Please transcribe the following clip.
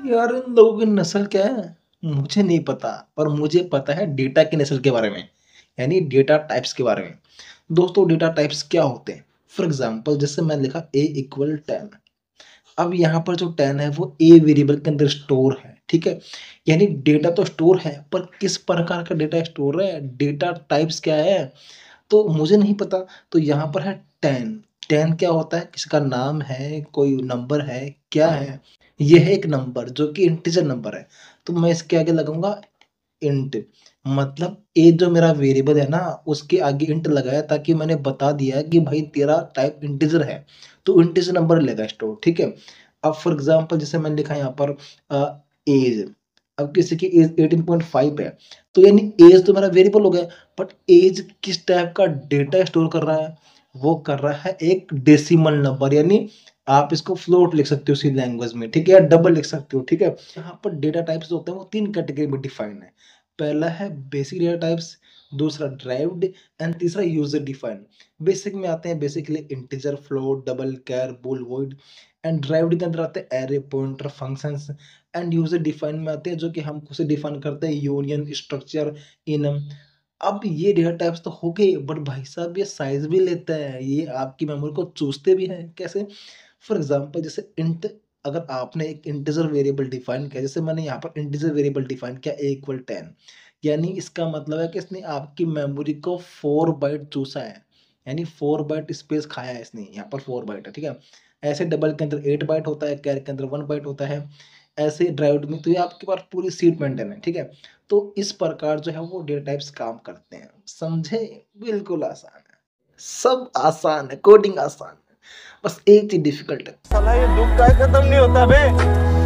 यार इन लोगों की नस्ल क्या है मुझे नहीं पता, पर मुझे पता है डेटा की नस्ल के बारे में, यानी डेटा टाइप्स के बारे में। दोस्तों डेटा टाइप्स क्या होते हैं? फॉर एग्जांपल जैसे मैं लिखा a इक्वल 10। अब यहाँ पर जो 10 है वो ए वेरिएबल के अंदर स्टोर है, ठीक है। यानी डेटा तो स्टोर है, पर किस प्रकार का डेटा स्टोर है, डेटा टाइप्स क्या है, तो मुझे नहीं पता। तो यहाँ पर है 10। 10 क्या होता है? किसी का नाम है, कोई नंबर है, क्या है? ये है एक नंबर जो कि इंटीजर नंबर है, तो मैं इसके आगे लगाऊंगा इंट। मतलब ए जो मेरा वेरिएबल है ना, उसके आगे इंट लगाया ताकि मैंने बता दिया कि भाई तेरा टाइप इंटीजर है, तो इंटीजर नंबर लेगा स्टोर, ठीक है। अब फॉर एग्जांपल जैसे मैंने लिखा यहाँ पर एज। अब किसी की एज 18.5 है, तो यानी एज तो मेरा वेरिएबल हो गया, बट एज किस टाइप का डेटा स्टोर कर रहा है? वो कर रहा है एक डेसिमल नंबर, यानी आप इसको फ्लोट लिख सकते हो उसी लैंग्वेज में, ठीक है, या डबल लिख सकते हो, ठीक है। यहाँ पर डेटा टाइप्स होते हैं वो तीन कैटेगरी में डिफाइन है। पहला है बेसिक डेटा टाइप्स, दूसरा ड्राइव्ड, एंड तीसरा यूजर डिफाइन। बेसिक में आते हैं basically integer, float, double, char, bool, void. And derived के अंदर आते हैं array, pointer, functions. And user define में आते हैं जो कि हम खुद से डिफाइन करते हैं, यूनियन, स्ट्रक्चर, इनम। अब ये डेटा टाइप्स तो हो गए, बट भाई साहब ये साइज भी लेता है, ये आपकी मेमोरी को चूसते भी हैं। कैसे? फॉर एग्जांपल जैसे इंट, अगर आपने एक इंटीजर वेरिएबल डिफाइन किया, जैसे मैंने यहाँ पर इंटीजर वेरिएबल डिफाइन किया a इक्वल 10, यानी इसका मतलब है कि इसने आपकी मेमोरी को 4 बाइट चूसा है, यानी 4 बाइट स्पेस खाया है इसने, यहाँ पर 4 बाइट है, ठीक है। ऐसे डबल के अंदर 8 बाइट होता है, कैर के अंदर 1 बाइट होता है, ऐसे ड्राइव्ड में तो ये आपके पास पूरी सीट मेंटेन है, ठीक है। तो इस प्रकार जो है वो डेटा टाइप्स काम करते हैं, समझे? बिल्कुल आसान है, सब आसान है, कोडिंग आसान है, बस एक चीज डिफिकल्ट है। साला ये दुख का खत्म नहीं होता बे।